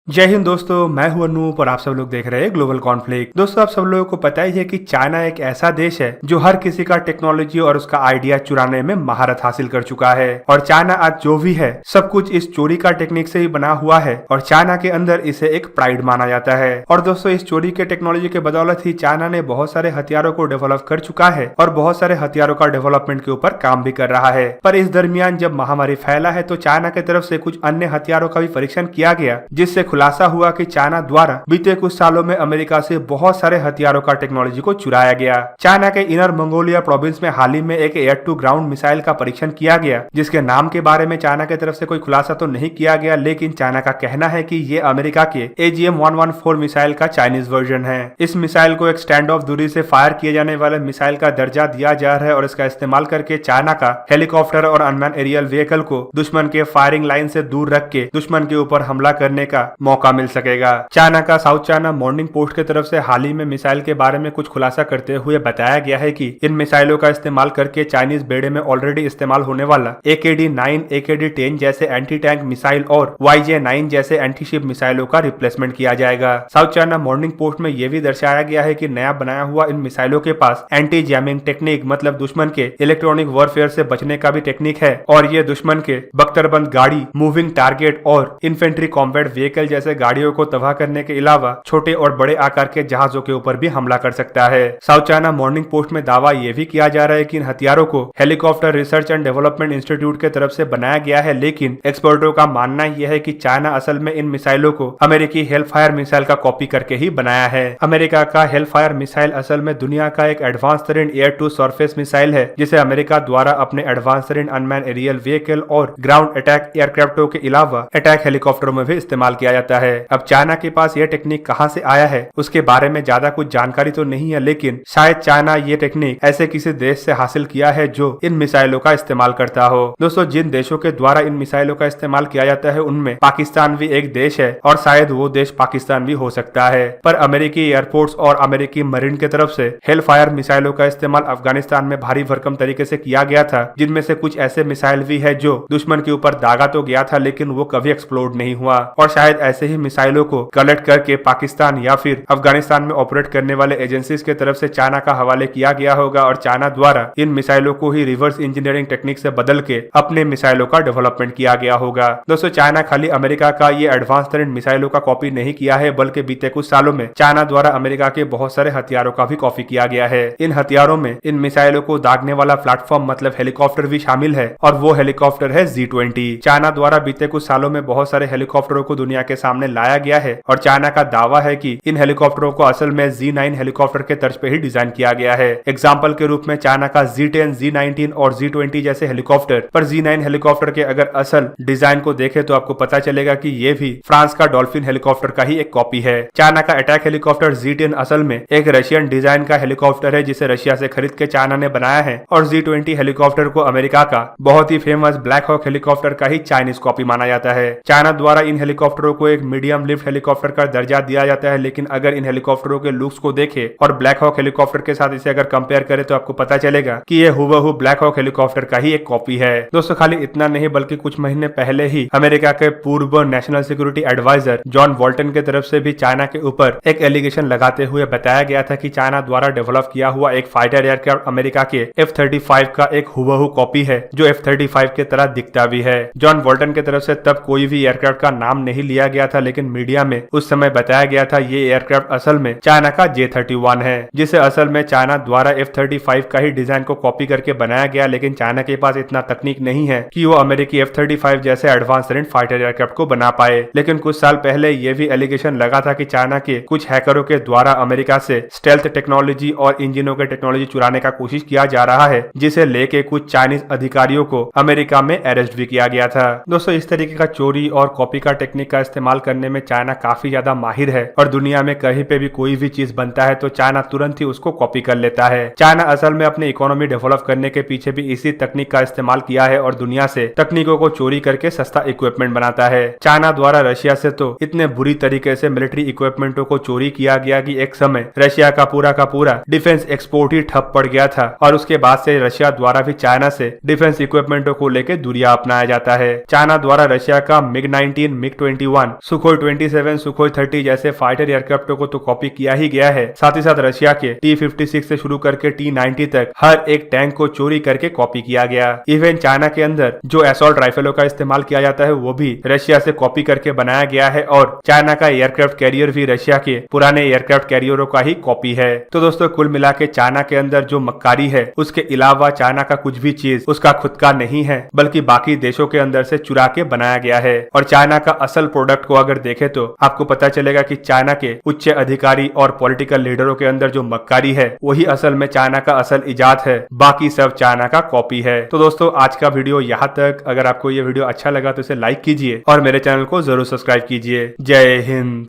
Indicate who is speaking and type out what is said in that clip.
Speaker 1: जय हिंद दोस्तों, मैं हूं अनूप और आप सब लोग देख रहे हैं ग्लोबल कॉन्फ्लिक्ट। दोस्तों, आप सब लोगों को पता ही है कि चाइना एक ऐसा देश है जो हर किसी का टेक्नोलॉजी और उसका आइडिया चुराने में महारत हासिल कर चुका है। और चाइना आज जो भी है सब कुछ इस चोरी का टेक्निक से ही बना हुआ है और चाइना के अंदर इसे एक प्राइड माना जाता है। और दोस्तों, इस चोरी के टेक्नोलॉजी के बदौलत ही चाइना ने बहुत सारे हथियारों को डेवलप कर चुका है और बहुत सारे हथियारों का डेवलपमेंट के ऊपर काम भी कर रहा है। पर इस दरमियान जब महामारी फैला है तो चाइना की तरफ से कुछ अन्य हथियारों का भी परीक्षण किया गया, जिससे खुलासा हुआ कि चाइना द्वारा बीते कुछ सालों में अमेरिका से बहुत सारे हथियारों का टेक्नोलॉजी को चुराया गया। चाइना के इनर मंगोलिया प्रोविंस में हाल ही में एक एयर टू ग्राउंड मिसाइल का परीक्षण किया गया, जिसके नाम के बारे में चाइना की तरफ से कोई खुलासा तो नहीं किया गया, लेकिन चाइना का कहना है कि ये अमेरिका के AGM-114 मिसाइल का चाइनीज वर्जन है। इस मिसाइल को एक स्टैंड ऑफ दूरी से फायर किए जाने वाले मिसाइल का दर्जा दिया जा रहा है और इसका इस्तेमाल करके चाइना का हेलीकॉप्टर और अनमैन एरियल व्हीकल को दुश्मन के फायरिंग लाइन से दूर रख के दुश्मन के ऊपर हमला करने का मौका मिल सकेगा। चाइना का साउथ चाइना मॉर्निंग पोस्ट की तरफ से हाल ही में मिसाइल के बारे में कुछ खुलासा करते हुए बताया गया है कि इन मिसाइलों का इस्तेमाल करके चाइनीज बेड़े में ऑलरेडी इस्तेमाल होने वाला AKD-9, AKD-10 जैसे एंटी टैंक मिसाइल और YJ-9 जैसे एंटी शिप मिसाइलों का रिप्लेसमेंट किया जाएगा। साउथ चाइना मॉर्निंग पोस्ट में यह भी दर्शाया गया है कि नया बनाया हुआ इन मिसाइलों के पास एंटी जैमिंग टेक्निक मतलब दुश्मन के इलेक्ट्रॉनिक वॉरफेयर से बचने का भी टेक्निक है और ये दुश्मन के बख्तरबंद गाड़ी, मूविंग टारगेट और इन्फेंट्री कॉम्बैट व्हीकल जैसे गाड़ियों को तबाह करने के अलावा छोटे और बड़े आकार के जहाजों के ऊपर भी हमला कर सकता है। साउथ चाइना मॉर्निंग पोस्ट में दावा यह भी किया जा रहा है कि इन हथियारों को helicopter research and development institute के तरफ से बनाया गया है, लेकिन एक्सपर्टों का मानना यह है कि चाइना असल में इन मिसाइलों को अमेरिकी हेलफायर मिसाइल का कॉपी करके ही बनाया है। अमेरिका का हेलफायर मिसाइल असल में दुनिया का एक एडवांस तरीन एयर टू सरफेस मिसाइल है, जिसे अमेरिका द्वारा अपने एडवांस तरीन अनमैन एरियल व्हीकल और ग्राउंड अटैक एयरक्राफ्टों के अलावा अटैक हेलीकॉप्टरों में भी इस्तेमाल किया जाता है। अब चाइना के पास यह टेक्निक कहां से आया है उसके बारे में ज्यादा कुछ जानकारी तो नहीं है, लेकिन शायद चाइना ये टेक्निक ऐसे किसी देश से हासिल किया है जो इन मिसाइलों का इस्तेमाल करता हो। दोस्तों, जिन देशों के द्वारा इन मिसाइलों का इस्तेमाल किया जाता है उनमें पाकिस्तान भी एक देश है और शायद वो देश पाकिस्तान भी हो सकता है। पर अमेरिकी एयरफोर्स और अमेरिकी मरीन की तरफ से हेलफायर मिसाइलों का इस्तेमाल अफगानिस्तान में भारी भरकम तरीके से किया गया था, जिनमें से कुछ ऐसे मिसाइल भी है जो दुश्मन के ऊपर दागा तो गया था लेकिन वो कभी एक्सप्लोड नहीं हुआ। और शायद ऐसे ही मिसाइलों को कलेक्ट करके पाकिस्तान या फिर अफगानिस्तान में ऑपरेट करने वाले एजेंसीज के तरफ से चाइना का हवाले किया गया होगा और चाइना द्वारा इन मिसाइलों को ही रिवर्स इंजीनियरिंग टेक्निक से बदल के अपने मिसाइलों का डेवलपमेंट किया गया होगा। दोस्तों, चाइना खाली अमेरिका का ये एडवांस तरीन मिसाइलों का कॉपी नहीं किया है, बल्कि बीते कुछ सालों में चाइना द्वारा अमेरिका के बहुत सारे हथियारों का भी कॉपी किया गया है। इन हथियारों में इन मिसाइलों को दागने वाला प्लेटफॉर्म मतलब हेलीकॉप्टर भी शामिल है और वो हेलीकॉप्टर है Z-20। चाइना द्वारा बीते कुछ सालों में बहुत सारे हेलीकॉप्टरों को दुनिया के सामने लाया गया है और चाइना का दावा है कि इन हेलीकॉप्टरों को असल में Z-9 हेलीकॉप्टर के तर्ज पे ही डिजाइन किया गया है। एग्जाम्पल के रूप में चाइना का Z-10, Z-19 और Z-20 जैसे हेलीकॉप्टर, पर Z-9 हेलीकॉप्टर के अगर असल डिजाइन को देखें तो आपको पता चलेगा कि ये भी फ्रांस का डॉल्फिन हेलीकॉप्टर का ही एक कॉपी है। चाइना का अटैक हेलीकॉप्टर Z-10 असल में एक रशियन डिजाइन का हेलीकॉप्टर है जिसे रशिया से खरीद के चाइना ने बनाया है और Z-20 हेलीकॉप्टर को अमेरिका का बहुत ही फेमस ब्लैक हॉक हेलीकॉप्टर का ही चाइनीज कॉपी माना जाता है। चाइना द्वारा इन हेलीकॉप्टरों को एक मीडियम लिफ्ट हेलीकॉप्टर का दर्जा दिया जाता है, लेकिन अगर इन हेलीकॉप्टरों के लुक्स को देखें और ब्लैक हॉक हेलीकॉप्टर के साथ इसे अगर कंपेयर करें तो आपको पता चलेगा कि ये हुबहू ब्लैक हॉक हेलीकॉप्टर का ही एक कॉपी है। दोस्तों, खाली इतना नहीं बल्कि कुछ महीने पहले ही अमेरिका के पूर्व national security adviser John Bolton की तरफ से भी चाइना के ऊपर एक एलिगेशन लगाते हुए बताया गया था कि चाइना द्वारा डेवलप किया हुआ एक फाइटर एयरक्राफ्ट अमेरिका के F-35 का एक हुबहू कॉपी है जो F-35 की तरह दिखता भी है। जॉन बोल्टन की तरफ से तब कोई भी एयरक्राफ्ट का नाम नहीं लिया गया था, लेकिन मीडिया में उस समय बताया गया था ये एयरक्राफ्ट असल में चाइना का J-31 है, जिसे असल में चाइना द्वारा F-35 का ही डिजाइन को कॉपी करके बनाया गया, लेकिन चाइना के पास इतना तकनीक नहीं है कि वो अमेरिकी F-35 जैसे एडवांस तरीन फाइटर एयरक्राफ्ट को बना पाए। लेकिन कुछ साल पहले ये भी एलिगेशन लगा था कि चाइना के कुछ हैकरों के द्वारा अमेरिका से स्टेल्थ टेक्नोलॉजी और इंजनों के टेक्नोलॉजी चुराने का कोशिश किया जा रहा है, जिसे लेके कुछ चाइनीज अधिकारियों को अमेरिका में अरेस्ट भी किया गया था। दोस्तों, इस तरीके का चोरी और कॉपी का टेक्निक का इस्तेमाल करने में चाइना काफी ज्यादा माहिर है और दुनिया में कहीं पे भी कोई भी चीज बनता है तो चाइना तुरंत ही उसको कॉपी कर लेता है। चाइना असल में अपनी इकोनॉमी डेवलप करने के पीछे भी इसी तकनीक का इस्तेमाल किया है और दुनिया से तकनीकों को चोरी करके सस्ता इक्विपमेंट बनाता है। चाइना द्वारा रशिया से तो इतने बुरी तरीके से मिलिट्री इक्विपमेंटों को चोरी किया गया कि एक समय रशिया का पूरा डिफेंस एक्सपोर्ट ही ठप पड़ गया था और उसके बाद से रशिया द्वारा भी चाइना से डिफेंस इक्विपमेंटों को लेकर दूरियां अपनाया जाता है। चाइना द्वारा रशिया का MiG-19, MiG-21 सुखोई 27, सुखोई 30 जैसे फाइटर एयरक्राफ्टों को तो कॉपी किया ही गया है, साथ ही साथ रशिया के T-56 से शुरू करके T-90 तक हर एक टैंक को चोरी करके कॉपी किया गया। इवन चाइना के अंदर जो असॉल्ट राइफलों का इस्तेमाल किया जाता है वो भी रशिया से कॉपी करके बनाया गया है और चाइना का एयरक्राफ्ट कैरियर भी रशिया के पुराने एयरक्राफ्ट कैरियरों का ही कॉपी है। तो दोस्तों कुल मिला के चाइना के अंदर जो मक्कारी है उसके अलावा चाइना का कुछ भी चीज उसका खुद का नहीं है, बल्कि बाकी देशों के अंदर से चुरा के बनाया गया है। और चाइना का असल प्रोडक्ट को अगर देखें तो आपको पता चलेगा कि चाइना के उच्च अधिकारी और पॉलिटिकल लीडरों के अंदर जो मक्कारी है वही असल में चाइना का असल इजाद है, बाकी सब चाइना का कॉपी है। तो दोस्तों आज का वीडियो यहाँ तक। अगर आपको ये वीडियो अच्छा लगा तो इसे लाइक कीजिए और मेरे चैनल को जरूर सब्सक्राइब कीजिए। जय हिंद।